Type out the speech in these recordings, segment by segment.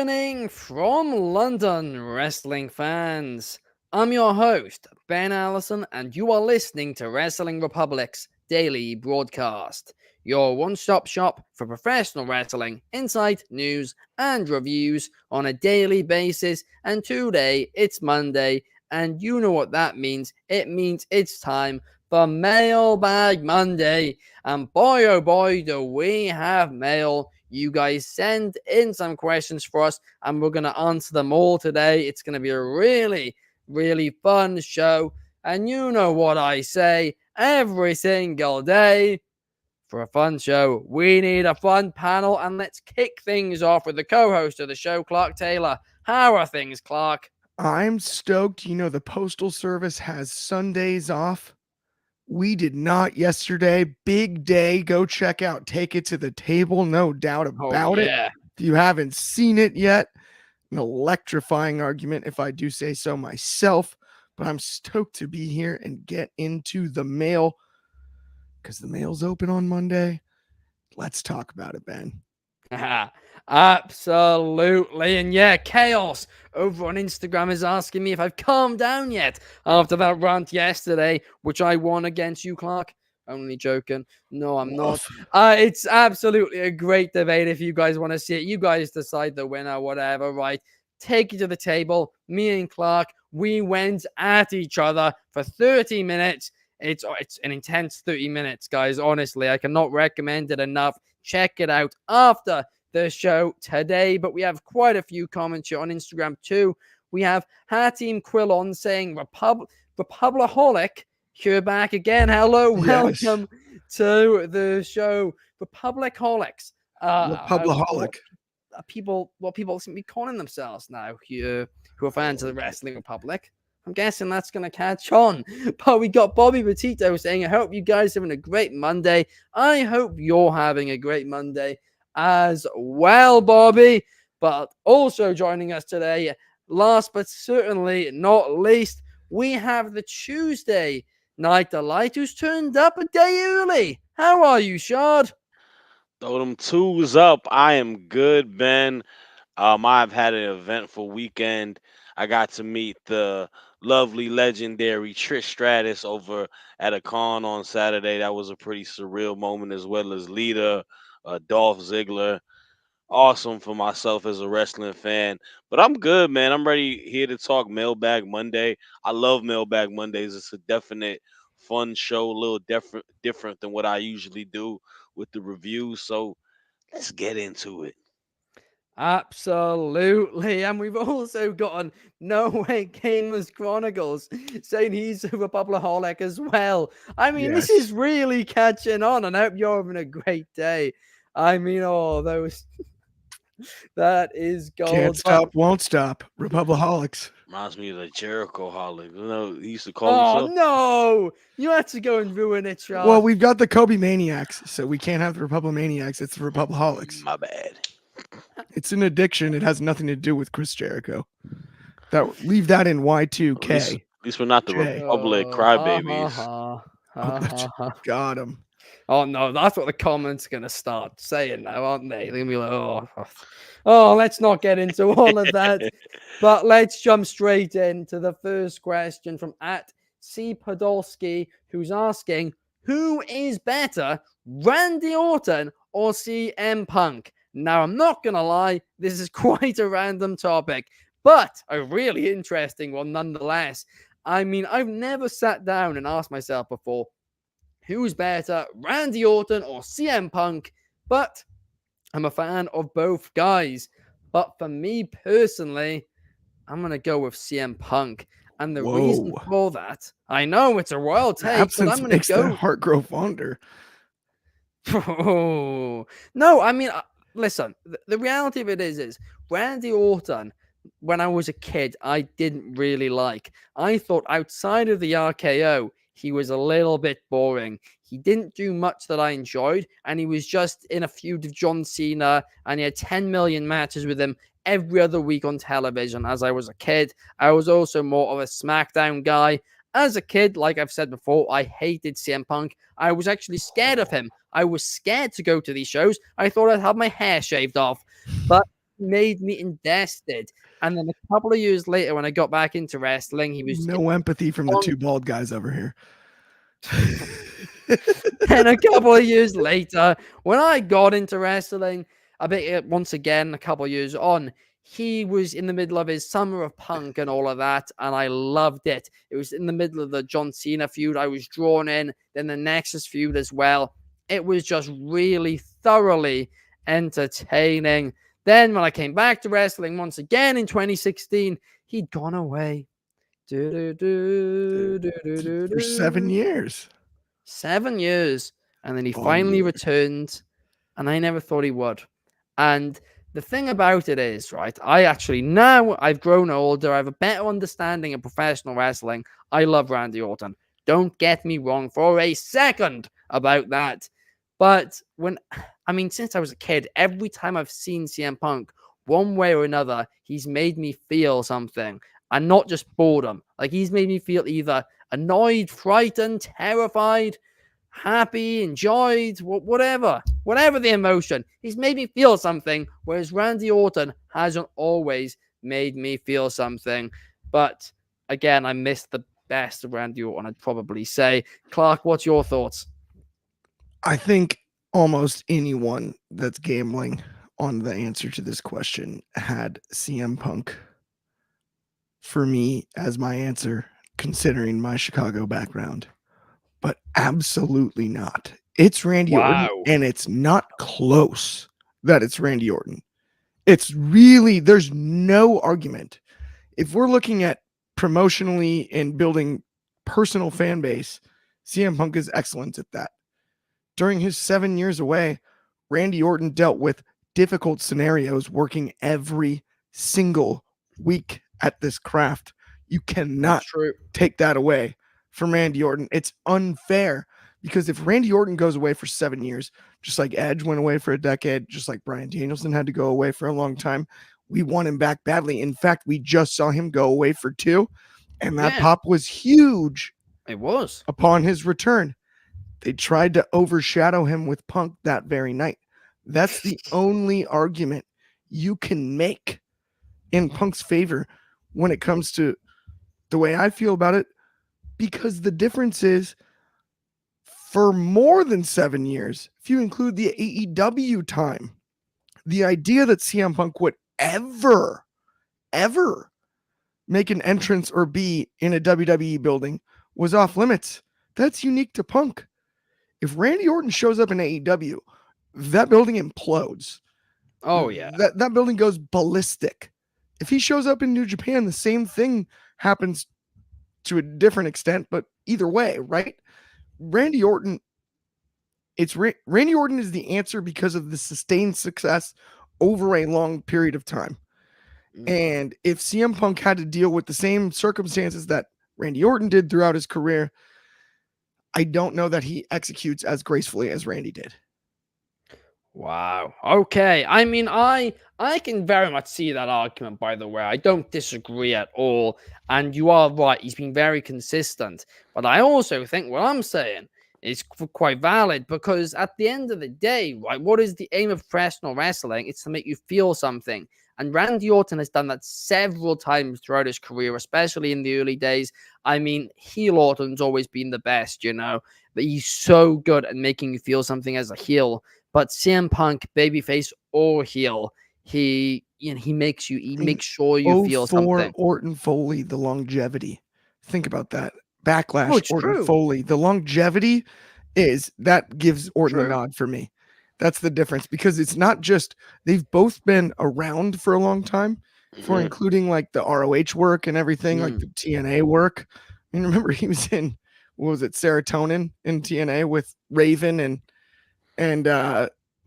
evening from London, wrestling fans. I'm your host, Ben Allison, and you are listening to Wrestling Republic's daily broadcast, your one-stop shop for professional wrestling, insight, news, and reviews on a daily basis. And today, it's Monday, and you know what that means. It means it's time for Mailbag Monday. And boy, oh boy, do we have mail. You guys send in some questions for us, and we're going to answer them all today. It's going to be a really, really fun show. And you know what I say every single day. For a fun show, we need a fun panel, and let's kick things off with the co-host of the show, Clark Taylor. How are things, Clark? I'm stoked. You know, the Postal Service has Sundays off. We did not yesterday. Big day. Go check out Take It to the Table. No doubt about it. If you haven't seen it yet, an electrifying argument, if I do say so myself. But I'm stoked to be here and get into the mail because the mail's open on Monday. Let's talk about it, Ben. Absolutely. And yeah, Chaos over on Instagram is asking me if I've calmed down yet after that rant yesterday, which I won against you, Clark. Only joking. No, I'm not. It's absolutely a great debate. If you guys want to see it, you guys decide the winner, whatever, right? Take it to the table. Me and Clark, we went at each other for 30 minutes. It's an intense 30 minutes, guys. Honestly, I cannot recommend it enough. Check it out after the show today. But we have quite a few comments here on Instagram too. We have Hatim Quillon saying Republiholic. You're back again. Hello, Yes. welcome to the show. Republiholics. Republiholic. People seem to be calling themselves now who are fans of the Wrestling Republic. I'm guessing that's going to catch on. But we got Bobby Petito saying, I hope you guys are having a great Monday. I hope you're having a great Monday as well, Bobby. But also joining us today, last but certainly not least, we have the Tuesday Night Delight who's turned up a day early. How are you, Shad? Throw them twos up. I am good, Ben. I've had an eventful weekend. I got to meet the lovely, legendary Trish Stratus over at a con on Saturday. That was a pretty surreal moment, as well as Lita, Dolph Ziggler. Awesome for myself as a wrestling fan. But I'm good, man. I'm ready here to talk Mailbag Monday. I love Mailbag Mondays. It's a definite fun show, a little different than what I usually do with the reviews. So let's get into it. Absolutely. And we've also gotten No Way Gamers Chronicles saying he's a Republiholic as well. I mean, This is really catching on, and I hope you're having a great day. I mean, those. That is gold. Can't stop, won't stop. Republiholics. Reminds me of the Jericho Holic. You know, he used to call himself. Oh, no. You had to go and ruin it, Charles. Well, we've got the Kobe Maniacs, so we can't have the Republimaniacs. It's the Republiholics. My bad. It's an addiction. It has nothing to do with Chris Jericho. Leave that in Y2K. At least we're not the Republic crybabies. Got him. Oh no, that's what the comments are gonna start saying now, aren't they? They're gonna be like, oh, let's not get into all of that. But let's jump straight into the first question from @C Podolsky, who's asking, who is better, Randy Orton or CM Punk? Now, I'm not gonna lie, this is quite a random topic, but a really interesting one nonetheless. I mean, I've never sat down and asked myself before, who's better, Randy Orton or CM Punk? But I'm a fan of both guys. But for me personally, I'm going to go with CM Punk. And the reason for that, I know it's a royal take, but I'm going to go. That heart grow fonder. Oh, no, I mean, listen, the reality of it is Randy Orton, when I was a kid, I didn't really like. I thought outside of the RKO, he was a little bit boring. He didn't do much that I enjoyed, and he was just in a feud with John Cena, and he had 10 million matches with him every other week on television as I was a kid. I was also more of a SmackDown guy. As a kid, like I've said before, I hated CM Punk. I was actually scared of him. I was scared to go to these shows. I thought I'd have my hair shaved off. But made me invested. And then a couple of years later, when I got back into wrestling, he was no empathy from the two bald guys over here. And a couple of years later, when I got into wrestling, once again, a couple of years on, he was in the middle of his Summer of Punk and all of that, and I loved it. It was in the middle of the John Cena feud. I was drawn in, then the Nexus feud as well. It was just really thoroughly entertaining. Then when I came back to wrestling once again in 2016, he'd gone away. For 7 years. 7 years. And then he finally returned, and I never thought he would. And the thing about it is, right, now I've grown older, I have a better understanding of professional wrestling. I love Randy Orton. Don't get me wrong for a second about that. But since I was a kid, every time I've seen CM Punk, one way or another, he's made me feel something. And not just boredom. Like, he's made me feel either annoyed, frightened, terrified, happy, enjoyed, whatever the emotion. He's made me feel something, whereas Randy Orton hasn't always made me feel something. But again, I missed the best of Randy Orton, I'd probably say. Clark, what's your thoughts? I think almost anyone that's gambling on the answer to this question had CM Punk for me as my answer, considering my Chicago background. But absolutely not. It's Randy Orton, and it's not close that it's Randy Orton. It's really, there's no argument. If we're looking at promotionally and building personal fan base, CM Punk is excellent at that. During his 7 years away, Randy Orton dealt with difficult scenarios working every single week at this craft. You cannot take that away from Randy Orton. It's unfair, because if Randy Orton goes away for 7 years, just like Edge went away for a decade, just like Bryan Danielson had to go away for a long time, we want him back badly. In fact, we just saw him go away for 2, and that pop was huge. It was. Upon his return, they tried to overshadow him with Punk that very night. That's the only argument you can make in Punk's favor when it comes to the way I feel about it, because the difference is, for more than 7 years, if you include the AEW time, the idea that CM Punk would ever make an entrance or be in a WWE building was off limits. That's unique to Punk. If Randy Orton shows up in AEW, that building implodes. Oh, yeah. That building goes ballistic. If he shows up in New Japan, the same thing happens to a different extent, but either way, right? Randy Orton is the answer because of the sustained success over a long period of time. And if CM Punk had to deal with the same circumstances that Randy Orton did throughout his career, I don't know that he executes as gracefully as Randy did. Wow. Okay. I can very much see that argument, by the way. I don't disagree at all. And you are right. He's been very consistent. But I also think what I'm saying is quite valid, because at the end of the day, right, what is the aim of professional wrestling? It's to make you feel something. And Randy Orton has done that several times throughout his career, especially in the early days. Heel Orton's always been the best, but he's so good at making you feel something as a heel. But CM Punk, babyface or heel, he makes sure you feel something. Orton Foley, the longevity. Think about that. Backlash, Orton Foley. The longevity that gives Orton a nod for me. That's the difference, because it's not just, they've both been around for a long time, for including like the ROH work and everything, like the TNA work. I mean, remember he was in, Serotonin in TNA with Raven and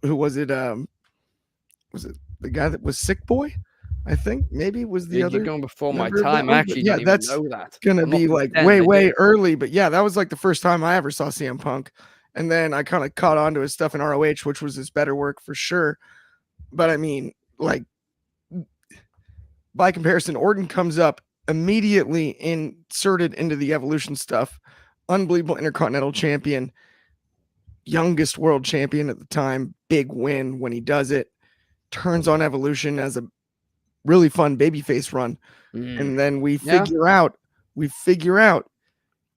who was it? Was it the guy that was Sick Boy? I think maybe was the other. You're going before my time. Actually, yeah, that's know that. Gonna be like way early. But yeah, that was like the first time I ever saw CM Punk, and then I kind of caught on to his stuff in ROH, which was his better work for sure. But I mean, like, by comparison, Orton comes up immediately inserted into the Evolution stuff. Unbelievable Intercontinental Champion, youngest world champion at the time, big win when he does it. turns on Evolution as a really fun babyface run. And then we figure out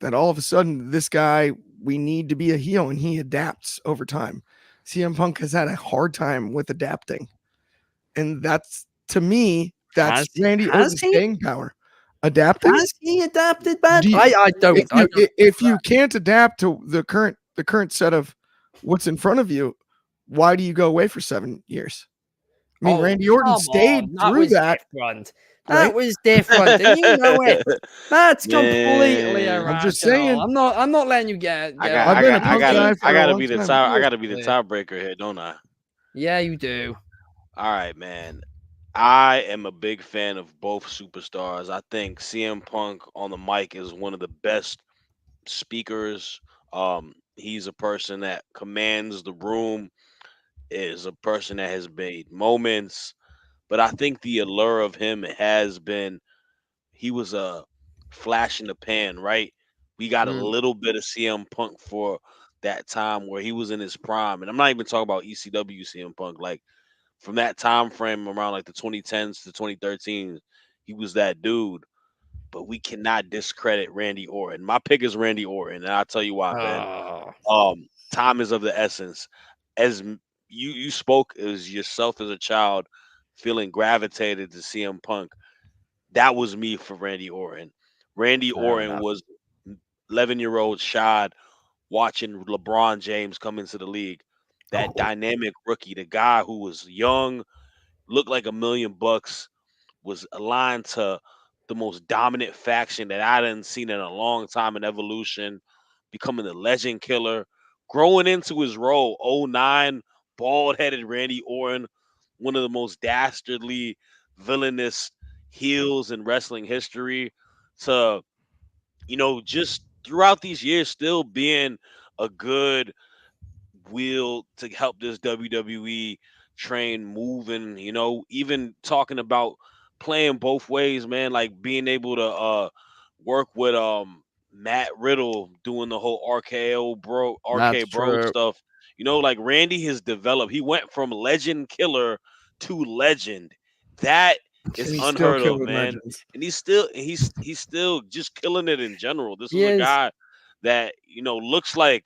that all of a sudden this guy, we need to be a heel, and he adapts over time. CM Punk has had a hard time with adapting. And that's, to me, that's Randy Orton's staying power. Adapting? Has he adapted, Ben? I don't. If you can't adapt to the current set of what's in front of you, why do you go away for 7 years? I mean, Randy Orton stayed through that. Different. That was different, and you know it. That's completely irrational. I'm just saying. I'm not letting you get. I gotta be the tiebreaker here, don't I? Yeah, you do. All right, man. I am a big fan of both superstars. I think CM Punk on the mic is one of the best speakers. He's a person that commands the room, is a person that has made moments. But I think the allure of him has been, he was a flash in the pan, right? We got a little bit of CM Punk for that time where he was in his prime. And I'm not even talking about ECW CM Punk. Like, from that time frame around like the 2010s to 2013, he was that dude. But we cannot discredit Randy Orton. My pick is Randy Orton, and I'll tell you why, Ben. Time is of the essence. As you spoke as yourself as a child, feeling gravitated to CM Punk. That was me for Randy Orton. Randy Orton was 11-year-old Shad watching LeBron James come into the league. That dynamic rookie, the guy who was young, looked like $1 million, was aligned to the most dominant faction that I hadn't seen in a long time in Evolution, becoming the legend killer, growing into his role. 09, bald-headed Randy Orton, one of the most dastardly, villainous heels in wrestling history, to, just throughout these years still being a good wheel to help this WWE train moving, even talking about playing both ways, man, like being able to work with Matt Riddle doing the whole RKO bro stuff. Like Randy has developed. He went from legend killer to legend. That is unheard of, man. Legends. And he's still just killing it in general. This is a guy that, looks like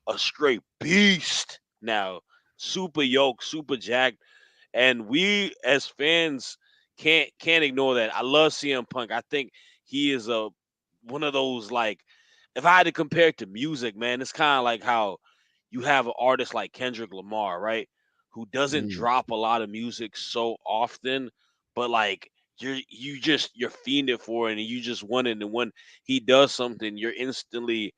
a straight beast now, super yoked, super jacked, and we as fans can't ignore that. I love CM Punk. I think he is one of those, like, if I had to compare it to music, man, it's kind of like how you have an artist like Kendrick Lamar, right, who doesn't drop a lot of music so often, but like you're fiending for it, and you just want it, and when he does something, you're instantly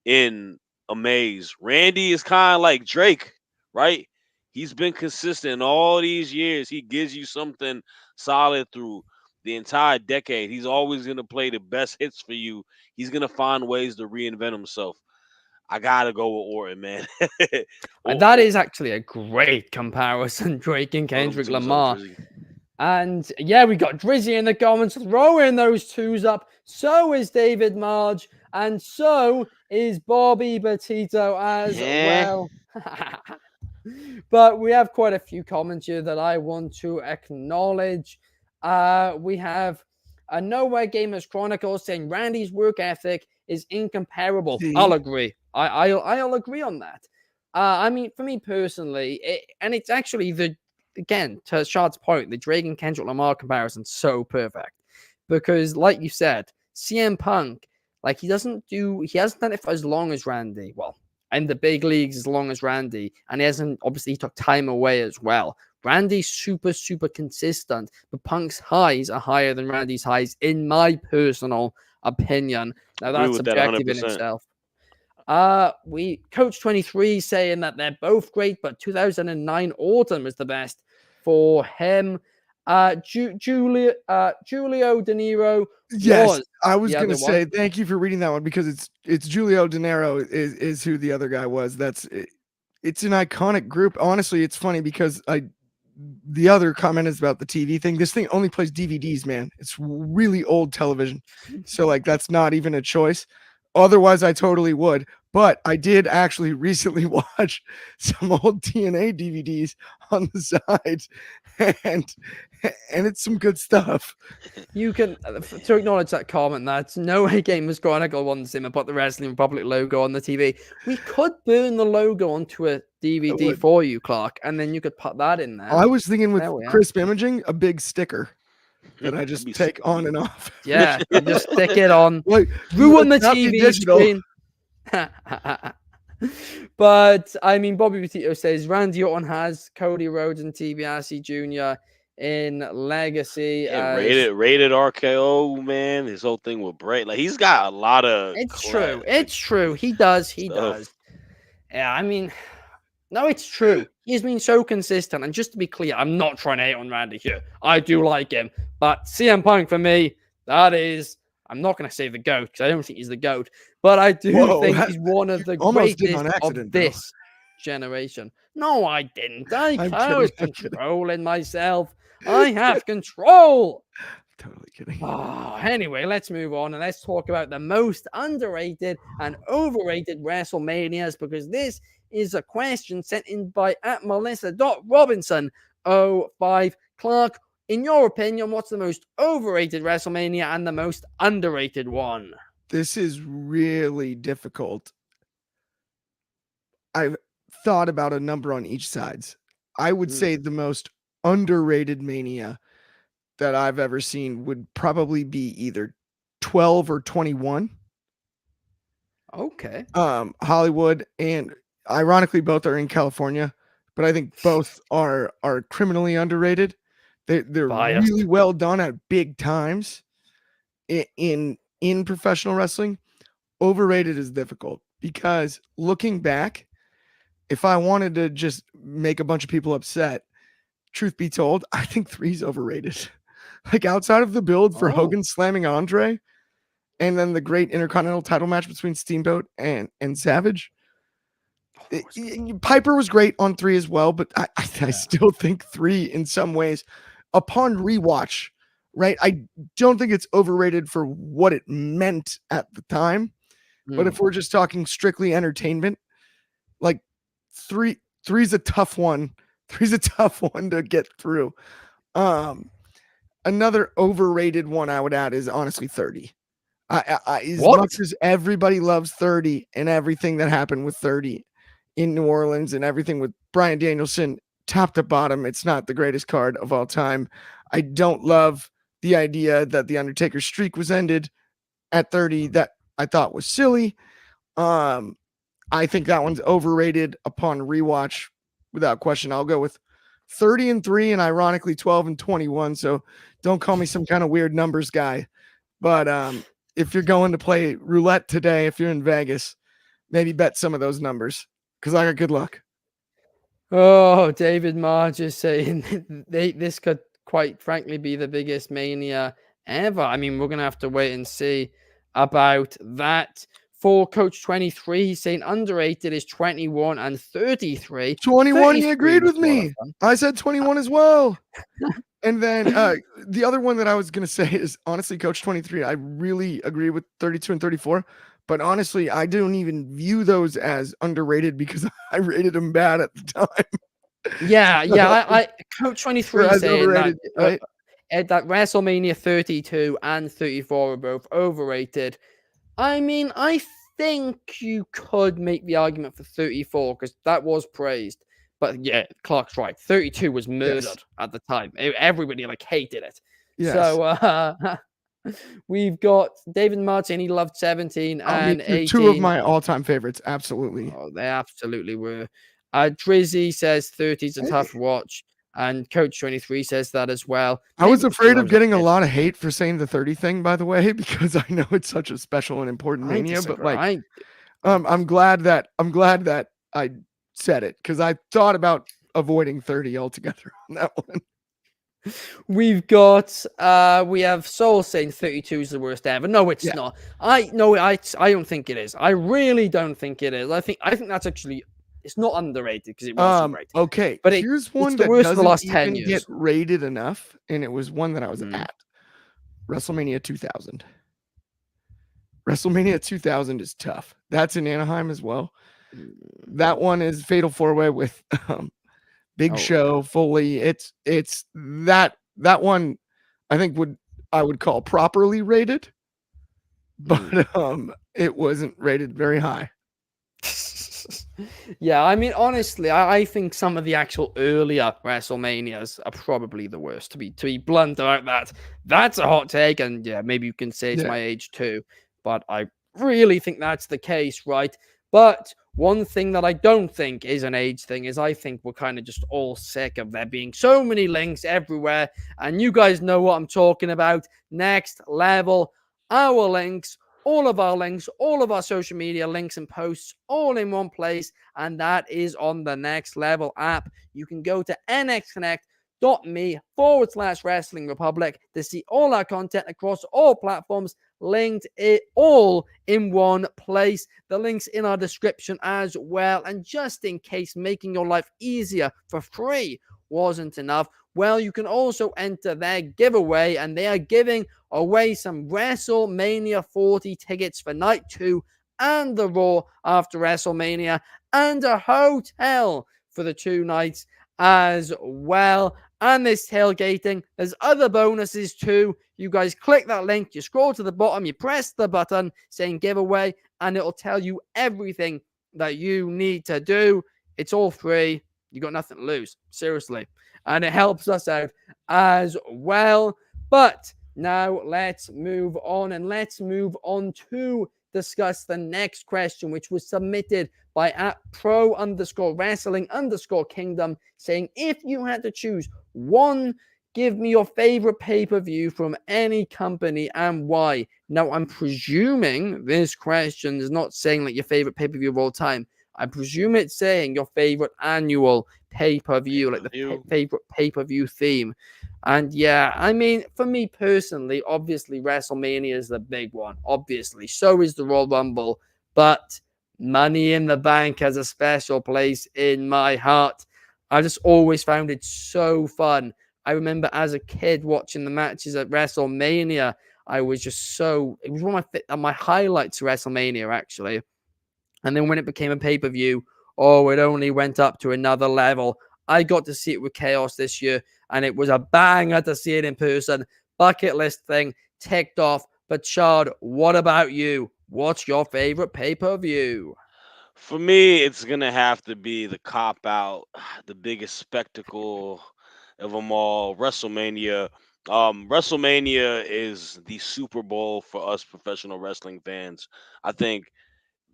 in amaze. Randy is kind of like Drake, right? He's been consistent all these years. He gives you something solid through the entire decade. He's always going to play the best hits for you. He's going to find ways to reinvent himself. I got to go with Orton, man. And that is actually a great comparison, Drake and Kendrick Lamar. And yeah, we got Drizzy in the comments throwing those twos up. So is David Marge. And so is Bobby Petito as well. But we have quite a few comments here that I want to acknowledge. We have a Nowhere Gamers Chronicles saying Randy's work ethic is incomparable. I'll agree. I'll agree on that. I mean, for me personally, it's actually again, to Shad's point, the Drake and Kendrick Lamar comparison so perfect. Because like you said, CM Punk, like he hasn't done it for as long as Randy. Well, in the big leagues as long as Randy. And he took time away as well. Randy's super, super consistent, but Punk's highs are higher than Randy's highs, in my personal opinion. Now that's subjective in itself. Coach 23 saying that they're both great, but 2009 Orton was the best for him. Julio De Niro. Yes, I was going to say thank you for reading that one, because it's Julio De Niro is who the other guy was. It's an iconic group. Honestly, it's funny because the other comment is about the TV thing. This thing only plays DVDs, man. It's really old television. So like that's not even a choice. Otherwise, I totally would. But I did actually recently watch some old TNA DVDs on the side, and it's some good stuff. You can, to acknowledge that comment, that no Gamers Chronicle wants him to put the Wrestling Republic logo on the TV. We could burn the logo onto a DVD for you, Clark, and then you could put that in there. I was thinking with crisp imaging, a big sticker that I just take on and off. Yeah, you just stick it on. Like, ruin the TV screen. But I mean, Bobby Petito says Randy Orton has Cody Rhodes and TBRC Jr. in Legacy. Yeah, rated RKO, man. His whole thing with Bray, like he's got a lot of. It's true. He does. Yeah, I mean, no, it's true. He's been so consistent. And just to be clear, I'm not trying to hate on Randy here. I do like him, but CM Punk for me, that is. I'm not going to say the GOAT because I don't think he's the GOAT, but I do think he's one of the greatest of this generation. No, I didn't. I was controlling myself. I have control. Totally kidding. Anyway, let's move on and let's talk about the most underrated and overrated WrestleManias, because this is a question sent in by @Melissa.Robinson05. Clark, in your opinion, what's the most overrated WrestleMania and the most underrated one? This is really difficult. I've thought about a number on each sides. I would say the most underrated Mania that I've ever seen would probably be either 12 or 21. Okay. Hollywood, and ironically both are in California, but I think both are criminally underrated. They're really well done at big times in professional wrestling. Overrated is difficult because looking back, if I wanted to just make a bunch of people upset, truth be told, I think 3's overrated. Like outside of the build for Hogan slamming Andre and then the great Intercontinental title match between Steamboat and Savage. Piper was great on 3 as well, but I still think 3 in some ways upon rewatch, right? I don't think it's overrated for what it meant at the time. But if we're just talking strictly entertainment, like 3's a tough one. 3's a tough one to get through. Another overrated one I would add is honestly 30. As much as everybody loves 30 and everything that happened with 30 in New Orleans and everything with Bryan Danielson, top to bottom, it's not the greatest card of all time. I don't love the idea that the Undertaker's streak was ended at 30. That I thought was silly. I think that one's overrated upon rewatch without question. I'll go with 30 and 3 and ironically 12 and 21. So don't call me some kind of weird numbers guy. But if you're going to play roulette today, if you're in Vegas, maybe bet some of those numbers because I got good luck. Oh, David Marge is saying this could quite frankly be the biggest Mania ever. I mean, we're going to have to wait and see about that. For Coach 23, he's saying underrated is 21 and 33. 21, he agreed with me. I said 21 as well. And then the other one that I was going to say is honestly, Coach 23, I really agree with 32 and 34. But honestly, I don't even view those as underrated because I rated them bad at the time. Yeah. I Coach 23 saying that, right? That WrestleMania 32 and 34 are both overrated. I mean, I think you could make the argument for 34 because that was praised. But yeah, Clark's right. 32 was murdered at the time. Everybody hated it. Yes. So we've got David Martin. He loved 17 and 18. 2 of my all-time favorites. Absolutely. Oh, they absolutely were. Drizzy says 30 is a tough watch. And Coach 23 says that as well. I was afraid of getting a lot of hate for saying the 30 thing, by the way, because I know it's such a special and important Mania. But I'm glad that I said it because I thought about avoiding 30 altogether on that one. We've got we have Soul saying 32 is the worst ever. No, it's not. I don't think it is. I really don't think it is. I think that's actually. It's not underrated because it was great. Okay, but here's one that doesn't even get rated enough, and it was one that I was at WrestleMania 2000. WrestleMania 2000 is tough. That's in Anaheim as well. Mm. That one is Fatal 4-Way with Big Oh Show, Foley. It's that one I would call properly rated, yeah. but it wasn't rated very high. Yeah, I mean, honestly, I think some of the actual earlier WrestleManias are probably the worst. To be blunt about that, that's a hot take, and yeah, maybe you can say it's Yeah. my age too, but I really think that's the case, right? But one thing that I don't think is an age thing is I think we're kind of just all sick of there being so many links everywhere, and you guys know what I'm talking about. Next level, our links, all of our links, all of our social media links and posts, all in one place, and that is on the Next Level app. You can go to nxconnect.me/Wrestling Republic to see all our content across all platforms, linked it all in one place. The links in our description as well. And just in case making your life easier for free wasn't enough, well, you can also enter their giveaway, and they are giving away some WrestleMania 40 tickets for night 2 and the Raw after WrestleMania, and a hotel for the 2 nights as well. And this tailgating, there's other bonuses too. You guys click that link, you scroll to the bottom, you press the button saying giveaway, and it'll tell you everything that you need to do. It's all free. You got nothing to lose. Seriously. And it helps us out as well. But now let's move on, and let's move on to discuss the next question, which was submitted by at pro_wrestling_kingdom, saying, if you had to choose one, give me your favorite pay-per-view from any company and why. Now, I'm presuming this question is not saying like your favorite pay-per-view of all time. I presume it's saying your favorite annual pay-per-view, like the favorite pay-per-view theme. And yeah, I mean, for me personally, obviously WrestleMania is the big one. Obviously, so is the Royal Rumble, but Money in the Bank has a special place in my heart. I just always found it so fun. I remember as a kid watching the matches at WrestleMania. I was just so, it was one of my highlights of WrestleMania actually. And then when it became a pay-per-view, oh, it only went up to another level. I got to see it with Chaos this year, and it was a banger to see it in person. Bucket list thing ticked off. But Shad, what about you? What's your favorite pay-per-view? For me, it's gonna have to be the cop out, the biggest spectacle of them all, WrestleMania. WrestleMania is the Super Bowl for us professional wrestling fans. I think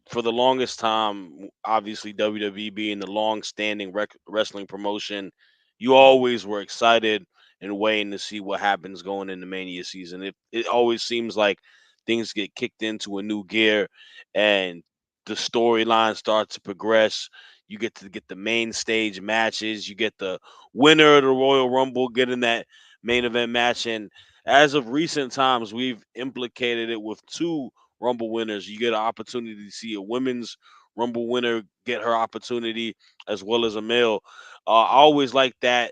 for the longest time, obviously WWE being the long-standing wrestling promotion, you always were excited and waiting to see what happens going into Mania season. It always seems like things get kicked into a new gear, and the storyline starts to progress. You get to get the main stage matches. You get the winner of the Royal Rumble getting that main event match. And as of recent times, we've implicated it with two Rumble winners. You get an opportunity to see a women's Rumble winner get her opportunity as well as a male. I always like that.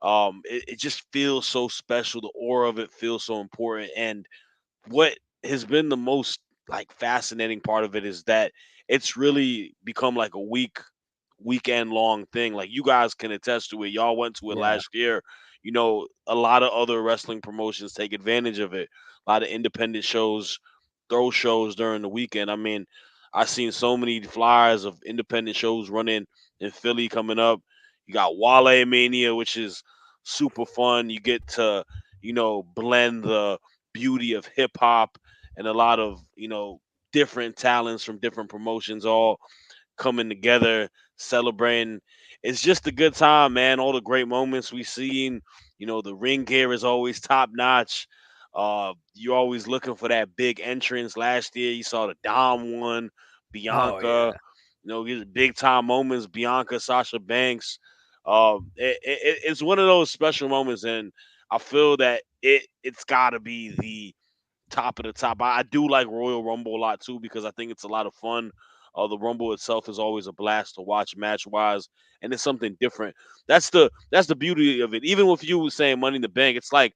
It just feels so special. The aura of it feels so important. And what has been the most like fascinating part of it is that it's really become like a weekend long thing. Like you guys can attest to it. Y'all went to it Yeah. last year. You know, a lot of other wrestling promotions take advantage of it. A lot of independent shows throw shows during the weekend. I mean, I've seen so many flyers of independent shows running in Philly coming up. You got Wale Mania, which is super fun. You get to, blend the beauty of hip hop and a lot of, different talents from different promotions all coming together, celebrating. It's just a good time, man. All the great moments we seen. The ring gear is always top notch. You're always looking for that big entrance. Last year, you saw the Dom one, Oh Bianca. yeah. These big time moments. Bianca, Sasha Banks. It's one of those special moments, and I feel that it's got to be the top of the top. I do like Royal Rumble a lot too because I think it's a lot of fun. The Rumble itself is always a blast to watch match wise, and it's something different. That's the beauty of it. Even with you saying Money in the Bank, it's like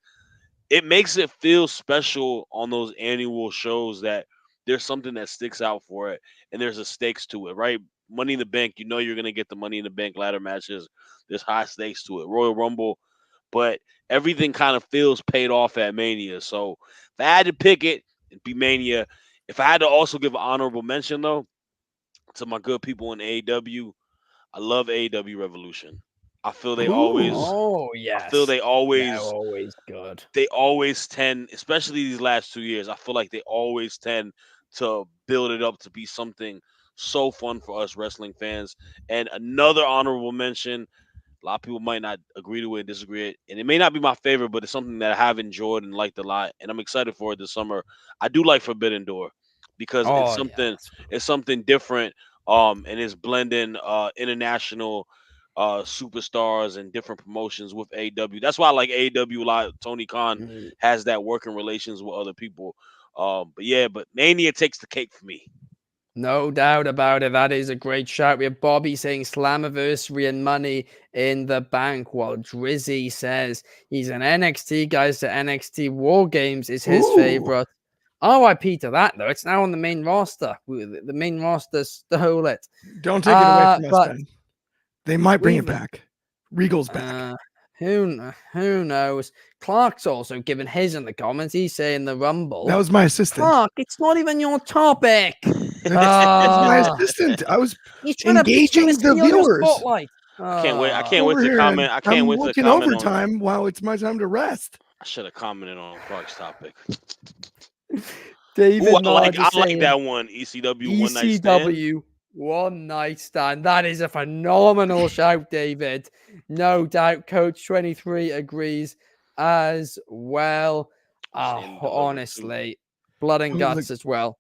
it makes it feel special on those annual shows that there's something that sticks out for it, and there's a stakes to it, right? Money in the Bank, you know you're gonna get the Money in the Bank ladder matches. There's high stakes to it. Royal Rumble, but everything kind of feels paid off at Mania. So if I had to pick it, it'd be Mania. If I had to also give an honorable mention though to my good people in AEW, I love AEW Revolution. I feel they Ooh. always Oh, I feel yes. They're always good. they always tend, especially these last 2 years, I feel like they always tend to build it up to be something so fun for us wrestling fans. And another honorable mention, a lot of people might not agree to it, disagree it, and it may not be my favorite, but it's something that I have enjoyed and liked a lot, and I'm excited for it this summer. I do like Forbidden Door because Oh, yeah, that's good. it's something different, and it's blending international superstars and different promotions with AEW. That's why I like AEW a lot. Tony Khan Mm. has that working relations with other people. But yeah, but Mania takes the cake for me. No doubt about it. That is a great shout. We have Bobby saying Slammiversary and Money in the Bank, while Drizzy says he's an NXT guy, so NXT War Games is his Ooh. favorite. RIP to that, though. It's now on the main roster. The main roster stole it. Don't take it away from us, But Ben. They might bring it we've back. Regal's back. who knows? Clark's also given his in the comments. He's saying the That Rumble. was my assistant. Clark, it's not even your topic. It's my Ah, assistant. I was he's trying to engaging the steal your viewers. spotlight. I Ah, can't wait Over to here, and comment. I can't I'm wait to working comment on. overtime while it's my time to rest. I should have commented on Clark's topic. Ooh, David Nard I is like saying that one. ECW One Night Stand. ECW one night stand. That is a phenomenal shout, David. No doubt, Coach 23 agrees as well. Stand delivered too. Honestly, blood and Oh, look, guts as well.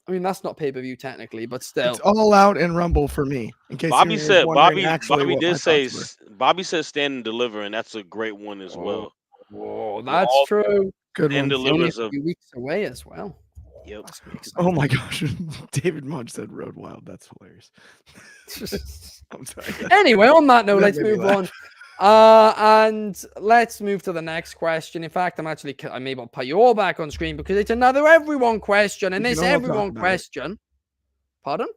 I mean, that's not pay per view technically, but it's still. all out and Rumble for me. In case Bobby anyone was said wondering, actually, what my thoughts were. Bobby said Stand and Deliver, and that's a great one as Oh, well. You know, that's all true. Good Stand one. It's only a Delivers of few weeks away as well. yep. That's gonna be Oh my exciting. gosh, David Munch said Road Wild. That's hilarious. I'm sorry. Anyway, on that note, That let's made me move laugh. on. And let's move to the next question. In fact, I'm able to put you all back on screen because it's another everyone question. And We this can all talk everyone about it. question, pardon?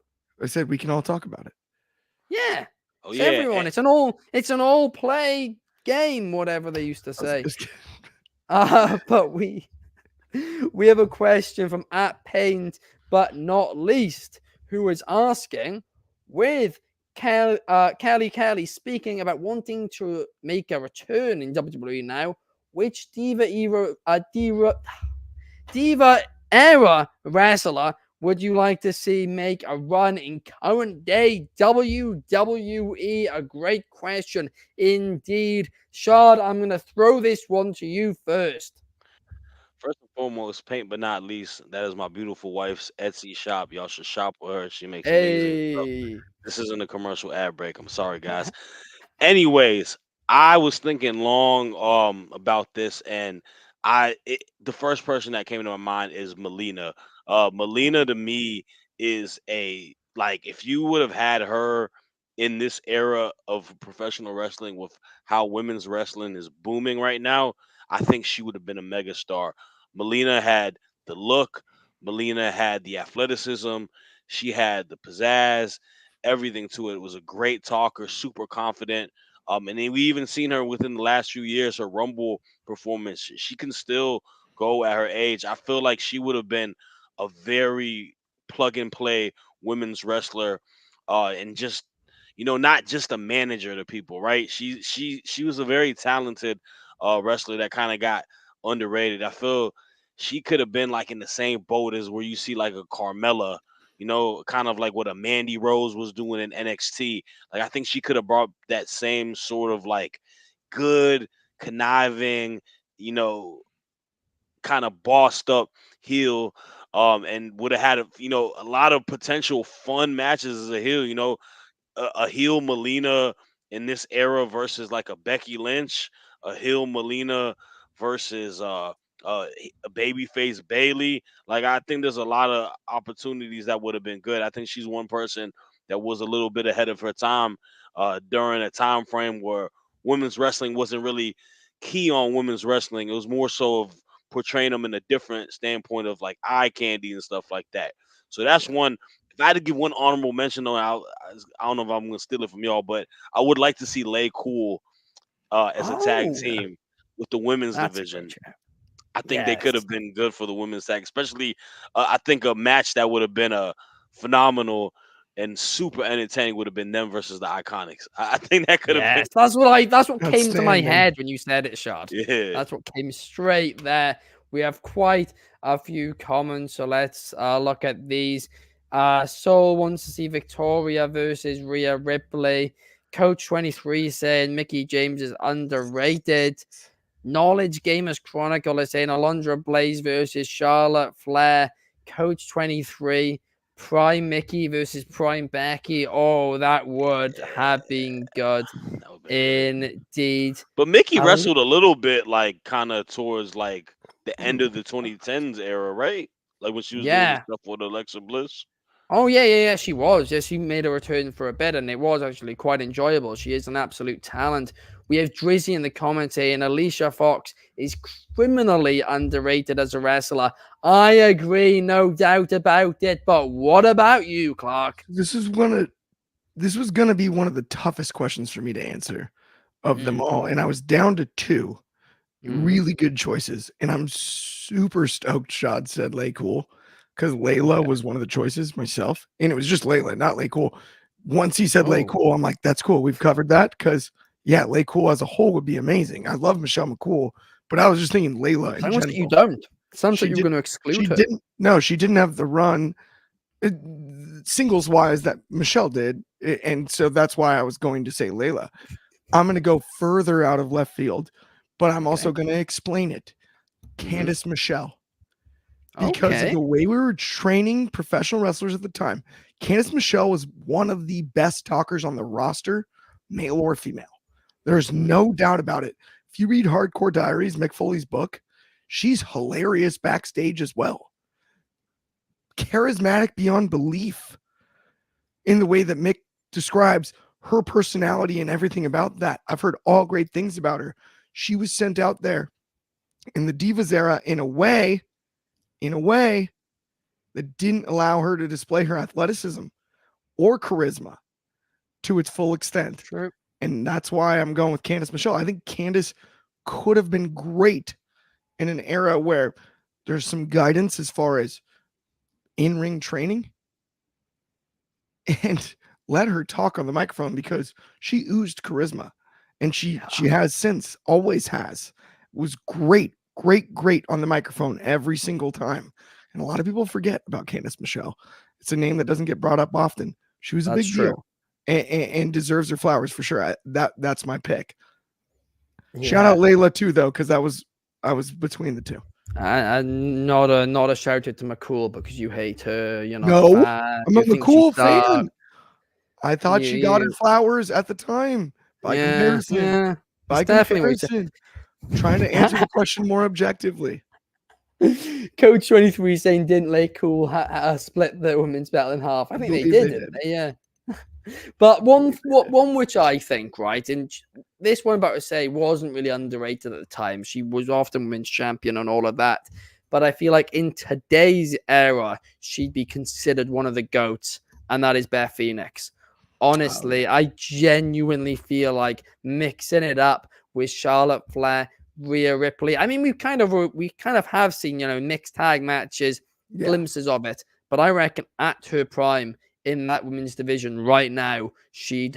I said we can all talk about it. Yeah. Oh It's yeah, everyone. It's an all play game, whatever they used to I was say. just But we have a question from at Paint, but not least, who is asking with Kelly speaking about wanting to make a return in WWE now, which Diva era wrestler would you like to see make a run in current day WWE? A great question indeed. Shad, I'm going to throw this one to you first. first and foremost, paint but not least, that is my beautiful wife's Etsy shop. Y'all should shop with her. She makes amazing stuff. Hey. This isn't a commercial ad break. I'm sorry, guys. Anyways, I was thinking long about this, and the first person that came to my mind is Melina. Melina to me is a like if you would have had her in this era of professional wrestling with how women's wrestling is booming right now, I think she would have been a megastar. Melina had the look, Melina had the athleticism, she had the pizzazz, everything to it. Was a great talker, super confident. And then we even seen her within the last few years, her Rumble performance. She can still go at her age. I feel like she would have been a very plug and play women's wrestler, and just not just a manager to people, right? She was a very talented wrestler that kind of got underrated. I feel she could have been like in the same boat as where you see like a Carmella, kind of like what a Mandy Rose was doing in NXT. Like I think she could have brought that same sort of like good, conniving, you know, kind of bossed up heel, and would have had a lot of potential fun matches as a heel. A heel Melina in this era versus like a Becky Lynch, a heel Melina versus a babyface Bailey. Like I think there's a lot of opportunities that would have been good. I think she's one person that was a little bit ahead of her time during a time frame where women's wrestling wasn't really key on women's wrestling. It was more so of portraying them in a different standpoint of like eye candy and stuff like that. So that's one. If I had to give one honorable mention, though, I don't know if I'm gonna steal it from y'all, but I would like to see Lay Cool as a tag team with the women's that's division. a great I think they could have been good for the women's tag, especially I think a match that would have been a phenomenal and super entertaining would have been them versus the Iconics. I think that could have been. That's what came to my head when you said it, Shad. Yeah. That's what came straight there. We have quite a few comments, so let's look at these. Soul wants to see Victoria versus Rhea Ripley. Coach 23 saying Mickey James is underrated. Knowledge Gamers Chronicle is saying Alundra Blaze versus Charlotte Flair. Coach 23. Prime Mickey versus Prime Becky. Oh, that would have been good. Indeed. But Mickey wrestled a little bit like kind of towards like the end of the 2010s era, right? Like when she was doing the stuff with Alexa Bliss. Oh, yeah, she was. Yeah, she made a return for a bit, and it was actually quite enjoyable. She is an absolute talent. We have Drizzy in the comments saying Alicia Fox is criminally underrated as a wrestler. I agree, no doubt about it. But what about you, Clark? This was gonna be one of the toughest questions for me to answer of them all, and I was down to two really good choices, and I'm super stoked Shad said Lay Cool, because Layla was one of the choices myself, and it was just Layla, not Lay Cool. Once he said Lay Cool, I'm like, that's cool. We've covered that, because Lay Cool as a whole would be amazing. I love Michelle McCool, but I was just thinking Layla in general. You don't. Sounds like you're going to exclude her. She didn't have the run singles wise that Michelle did, and so that's why I was going to say Layla. I'm going to go further out of left field, but I'm also going to explain it. Candice Michelle. Because of the way we were training professional wrestlers at the time, Candice Michelle was one of the best talkers on the roster, male or female. There's no doubt about it. If you read Hardcore Diaries, Mick Foley's book, she's hilarious backstage as well. Charismatic beyond belief in the way that Mick describes her personality and everything about that. I've heard all great things about her. She was sent out there in the Divas era in a way that didn't allow her to display her athleticism or charisma to its full extent. Sure. And that's why I'm going with Candice Michelle. I think Candice could have been great in an era where there's some guidance as far as in-ring training, and let her talk on the microphone, because she oozed charisma, and she has since, always has, was great on the microphone every single time. And a lot of people forget about Candice Michelle. It's a name that doesn't get brought up often. She was a big deal and deserves her flowers for sure. That's my pick. Shout out Layla too, though, because I was between the two. Not a shout out to McCool because you hate her. You're not no, a fan. I'm a McCool fan. I thought she got her flowers at the time. By comparison. Yeah. By comparison. Trying to answer the question more objectively. Coach 23 saying didn't Lay Cool split the women's belt in half. I think they did, didn't they? Yeah. But one which I think, right, and this one about to say wasn't really underrated at the time. She was often women's champion and all of that. But I feel like in today's era, she'd be considered one of the GOATs, and that is Beth Phoenix. Honestly, I genuinely feel like mixing it up with Charlotte Flair, Rhea Ripley. I mean, we kind of have seen, mixed tag matches, glimpses of it. But I reckon at her prime in that women's division right now, she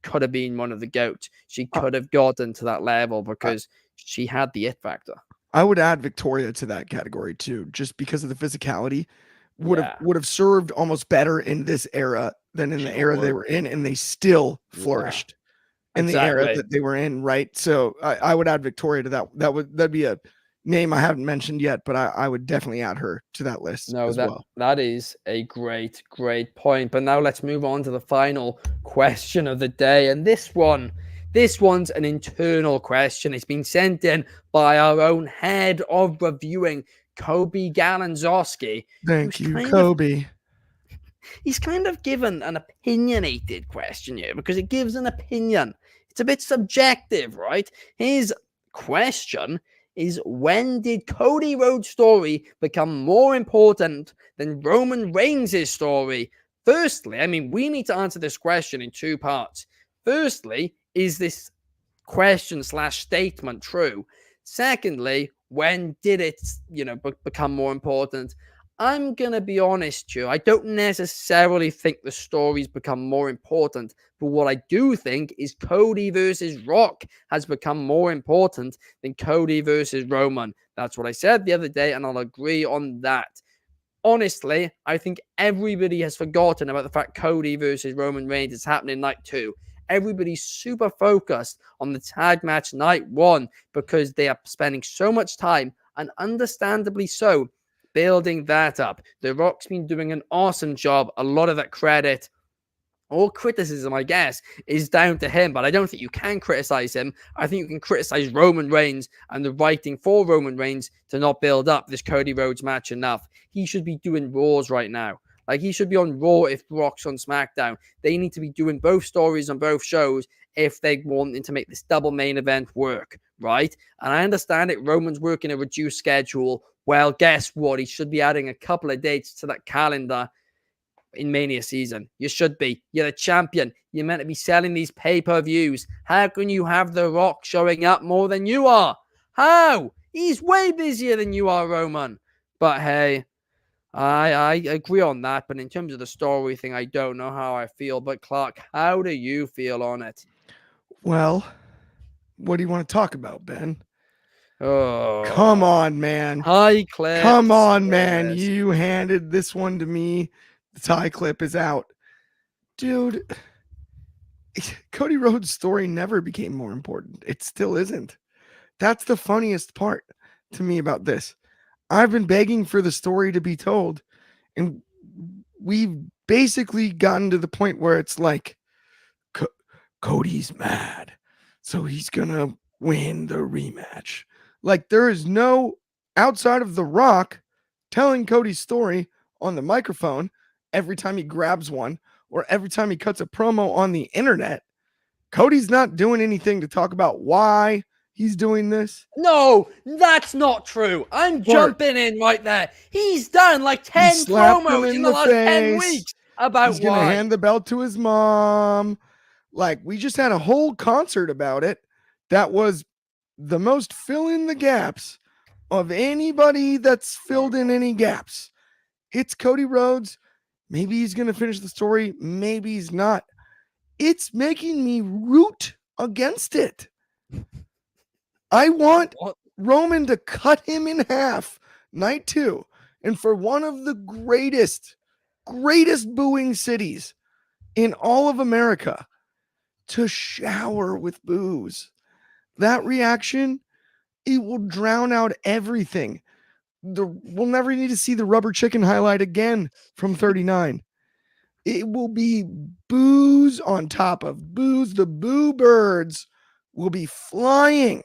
could have been one of the GOATs. She could have gotten to that level because she had the it factor. I would add Victoria to that category too, just because of the physicality. Would have served almost better in this era than in the era they were in, and they still flourished in the era that they were in, right? So I would add Victoria to that. That'd be a name I haven't mentioned yet, but I would definitely add her to that list as well. That is a great point. But now let's move on to the final question of the day, and this one's an internal question. It's been sent in by our own head of reviewing, Kobe Galanzowski. Thank you, Kobe. He's kind of given an opinionated question here because it gives an opinion. It's a bit subjective, right? His question is when did Cody Rhodes' story become more important than Roman Reigns' story? Firstly, I mean, we need to answer this question in two parts. Firstly, is this question / statement true? Secondly, when did it, become more important? I'm going to be honest, Joe. I don't necessarily think the stories become more important, but what I do think is Cody versus Rock has become more important than Cody versus Roman. That's what I said the other day, and I'll agree on that. Honestly, I think everybody has forgotten about the fact Cody versus Roman Reigns is happening night 2. Everybody's super focused on the tag match night 1 because they are spending so much time, and understandably so, building that up. The Rock's been doing an awesome job. A lot of that credit or criticism, I guess, is down to him, but I don't think you can criticize him. I think you can criticize Roman Reigns and the writing for Roman Reigns to not build up this Cody Rhodes match enough. He should be doing Raws right now. Like, he should be on Raw if Brock's on SmackDown. They need to be doing both stories on both shows if they want to make this double main event work, right? And I understand it. Roman's working a reduced schedule. Well, guess what? He should be adding a couple of dates to that calendar in Mania season. You should be. You're the champion. You're meant to be selling these pay-per-views. How can you have The Rock showing up more than you are? How? He's way busier than you are, Roman. But hey, I agree on that. But in terms of the story thing, I don't know how I feel. But Clark, how do you feel on it? Well, what do you want to talk about, Ben? Oh, come on, man. High clip. Come on, man. You handed this one to me. The tie clip is out. Dude, Cody Rhodes' story never became more important. It still isn't. That's the funniest part to me about this. I've been begging for the story to be told, and we've basically gotten to the point where it's like, Cody's mad, so he's gonna win the rematch. Like, there is no, outside of The Rock telling Cody's story on the microphone every time he grabs one or every time he cuts a promo on the internet, Cody's not doing anything to talk about why he's doing this. No, that's not true. I'm jumping in right there. He's done like 10 promos in the last 10 weeks about he's gonna hand the belt to his mom. Like, we just had a whole concert about it that was the most fill in the gaps of anybody that's filled in any gaps. It's Cody Rhodes. Maybe he's going to finish the story. Maybe he's not. It's making me root against it. I want Roman to cut him in half night 2. And for one of the greatest booing cities in all of America to shower with boos. That reaction, it will drown out everything. We'll never need to see the rubber chicken highlight again from 39. It will be boos on top of boos. The boo birds will be flying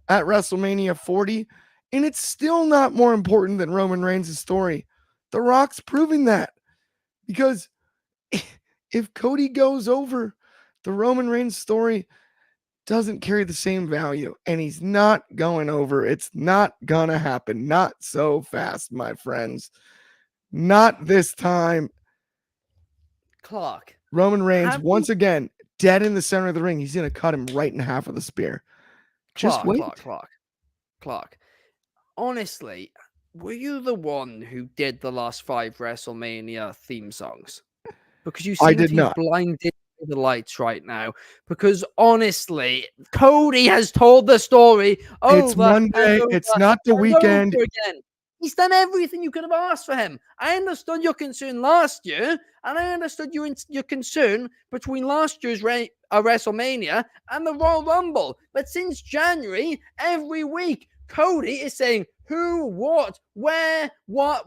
at WrestleMania 40, and it's still not more important than Roman Reigns' story. The Rock's proving that, because if Cody goes over, the Roman Reigns story doesn't carry the same value, and he's not going over. It's not gonna happen. Not so fast, my friends. Not this time. Clark. Roman Reigns, once again, dead in the center of the ring. He's gonna cut him right in half with a spear. Just wait. Clark. Honestly, were you the one who did the last 5 WrestleMania theme songs? Because you seem to be blinded the lights right now, because honestly, Cody has told the story over. It's Monday. It's not the weekend. Again. He's done everything you could have asked for him. I understood your concern last year, and I understood your concern between last year's WrestleMania and the Royal Rumble. But since January, every week, Cody is saying who, what, where, why,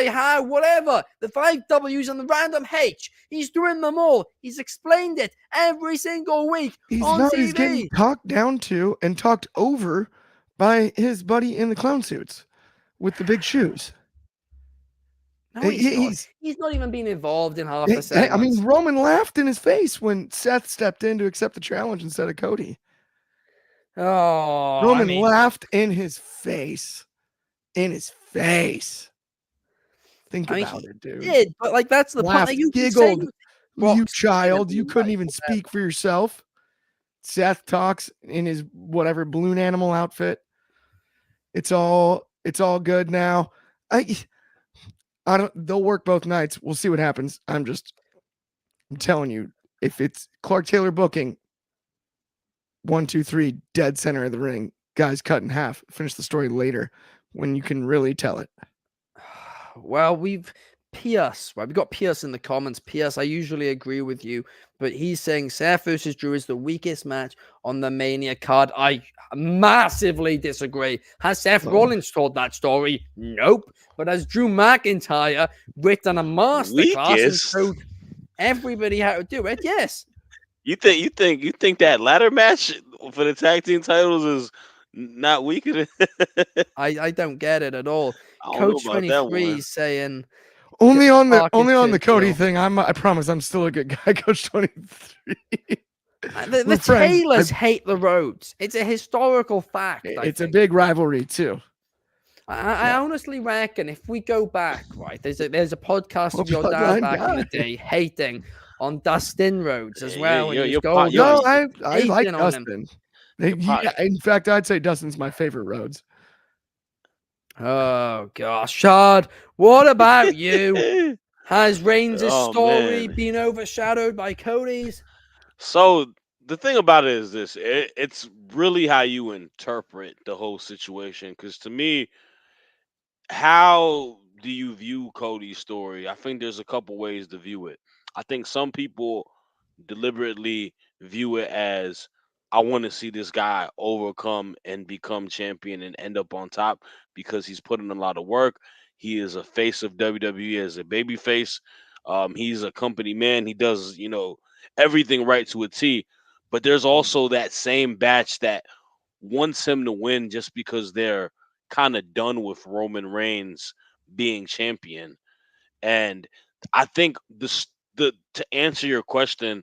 how, whatever. The 5 W's and the random H. He's doing them all. He's explained it every single week on TV. He's getting talked down to and talked over by his buddy in the clown suits with the big shoes. No, he's not even been involved in half the segments. I mean, Roman laughed in his face when Seth stepped in to accept the challenge instead of Cody. Oh, I Roman mean, laughed in his face. In his face. Think about he it, dude. did, but like that's the point. Like, Laughed, you can say giggled. what You Brock's gonna child, you be couldn't right, even whatever. speak for yourself. Seth talks in his whatever balloon animal outfit. It's all good now. I I don't they'll work both nights. We'll see what happens. I'm telling you, if it's Clark Taylor booking, 1, 2, 3, dead center of the ring, guys cut in half. Finish the story later when you can really tell it. Well, Pierce, right? We got Pierce in the comments. Pierce, I usually agree with you, but he's saying Seth versus Drew is the weakest match on the Mania card. I massively disagree. Has Seth Rollins told that story? Nope. But has Drew McIntyre written a masterclass and Weakest? showed everybody how to do it? Yes. You think that ladder match for the tag team titles is not weaker than I don't get it at all. I don't know Coach about that 23 one. is saying Only Clark is on the turned Cody heel. thing. I promise I'm still a good guy, Coach 23. The We're friends. Taylors hate the Rhodes. It's a historical fact, I It's a think. big rivalry too. I Yeah. honestly reckon if we go back, right, there's a podcast Well, of your dad bloodline back in the guy. day hating on Dustin Rhodes as Yeah, well, and you're he was you're going you're, No, nuts, I like hating on him. Dustin. you're In fact, I'd say Dustin's my favorite Rhodes. Oh gosh, Shad, what about you? Has Reigns' Oh story man. been overshadowed by Cody's? So the thing about it is this: it's really how you interpret the whole situation. Because to me, how do you view Cody's story? I think there's a couple ways to view it. I think some people deliberately view it as I want to see this guy overcome and become champion and end up on top because he's put in a lot of work. He is a face of WWE as a baby face. He's a company man. He does, everything right to a T. But there's also that same batch that wants him to win just because they're kind of done with Roman Reigns being champion. And I think the to answer your question,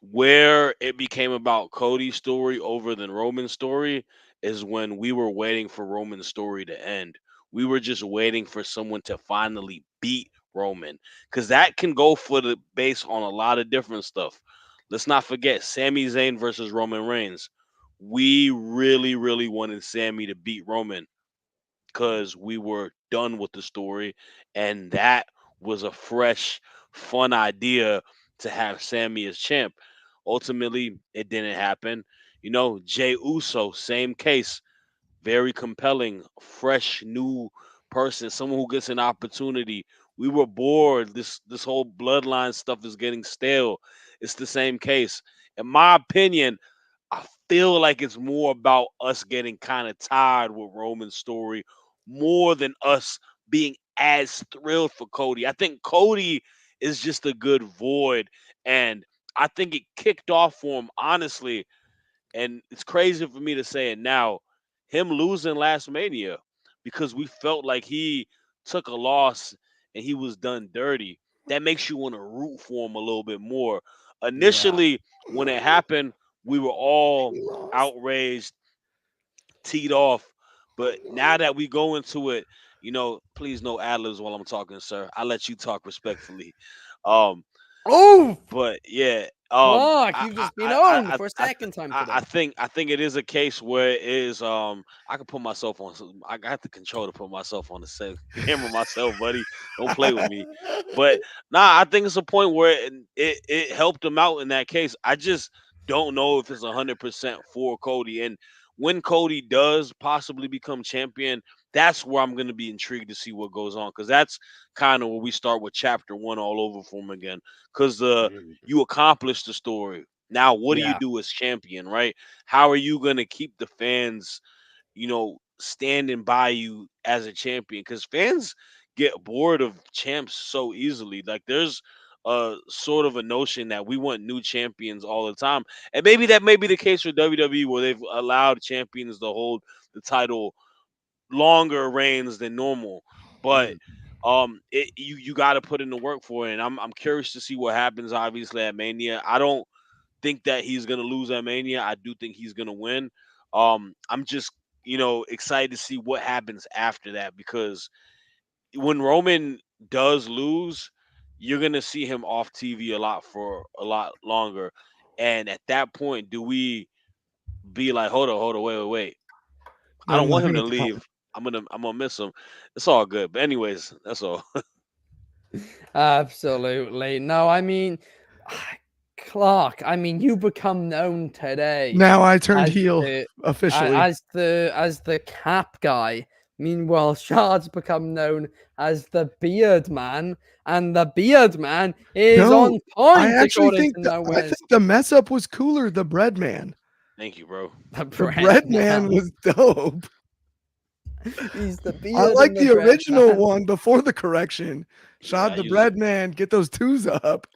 where it became about Cody's story over than Roman's story is when we were waiting for Roman's story to end. We were just waiting for someone to finally beat Roman because that can go for the base on a lot of different stuff. Let's not forget Sami Zayn versus Roman Reigns. We really, really wanted Sammy to beat Roman because we were done with the story, and that was a fresh, fun idea to have Sammy as champ. Ultimately, it didn't happen. Jay Uso, same case, very compelling, fresh, new person, someone who gets an opportunity. We were bored. This whole bloodline stuff is getting stale. It's the same case. In my opinion, I feel like it's more about us getting kind of tired with Roman's story more than us being as thrilled for Cody. I think Cody is just a good void. And I think it kicked off for him, honestly. And it's crazy for me to say it now. Him losing last Mania because we felt like he took a loss and he was done dirty. That makes you want to root for him a little bit more. Yeah. Initially, when it happened, we were all outraged, teed off. But now that we go into it, please no ad libs while I'm talking, sir. I let you talk respectfully. Um, Oh, but yeah, Clark, you've just been owned for a second time I today. think it is a case where it is I can put myself on I got the control to put myself on the set camera myself, buddy. Don't play with me. But nah, I think it's a point where it helped him out in that case. I just don't know if it's 100% for Cody. And when Cody does possibly become champion, that's where I'm going to be intrigued to see what goes on, because that's kind of where we start with chapter one all over for him again. Because you accomplished the story. Now, what do you Yeah. do as champion, right? How are you going to keep the fans, standing by you as a champion? Because fans get bored of champs so easily. Like, there's sort of a notion that we want new champions all the time. And maybe that may be the case for WWE, where they've allowed champions to hold the title longer reigns than normal. But you got to put in the work for it, and I'm curious to see what happens. Obviously at Mania, I don't think that he's gonna lose at Mania. I do think he's gonna win. I'm just excited to see what happens after that, because when Roman does lose, you're gonna see him off TV a lot for a lot longer. And at that point, do we be like, hold on, wait. I No, don't want let him to me tell. leave. I'm gonna miss him. It's all good. But anyways, that's all. Absolutely. No, I mean, Clark, I mean, you become known today Now I turned as heel the officially. as the cap guy. Meanwhile, Shard's become known as the beard man, and the beard man is No, on I point actually according think to I Nowhere's. think the mess up was cooler. The bread man. Thank you, bro. The The bread bread man man. was dope. He's the I beard like and the the bread original man. one before the correction. Yeah, Shad the bread man, get those twos up.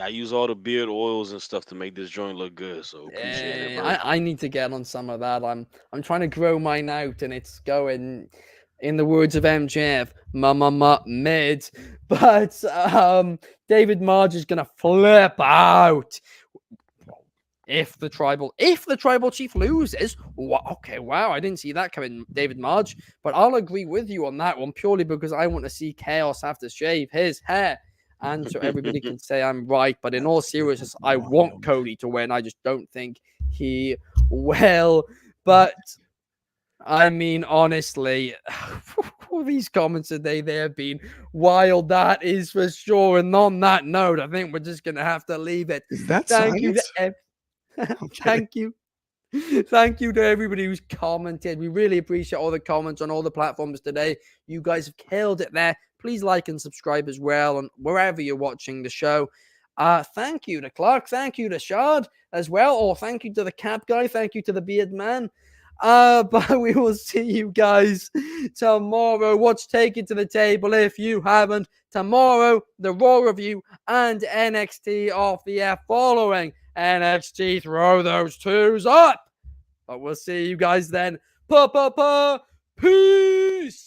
I use all the beard oils and stuff to make this joint look good. So appreciate it, bro. I need to get on some of that. I'm trying to grow mine out, and it's going, in the words of MJF, mid. But David Marge is gonna flip out if the tribal chief loses. Okay, wow, I didn't see that coming, David Marge. But I'll agree with you on that one, purely because I want to see Chaos have to shave his hair. And so everybody can say I'm right. But in all seriousness, I want Cody to win. I just don't think he will. But I mean, honestly, all these comments today, they have been wild. That is for sure. And on that note, I think we're just going to have to leave it. Is that Thank you. science? Thank you. Thank you to everybody who's commented. We really appreciate all the comments on all the platforms today. You guys have killed it there. Please like and subscribe as well, and wherever you're watching the show. Thank you to Clark. Thank you to Shard as well. Or thank you to the cap guy. Thank you to the beard man. But we will see you guys tomorrow. Watch Take It to the Table if you haven't. Tomorrow, the Raw review and NXT off the air following NXT. Throw those twos up. But we'll see you guys then. Peace.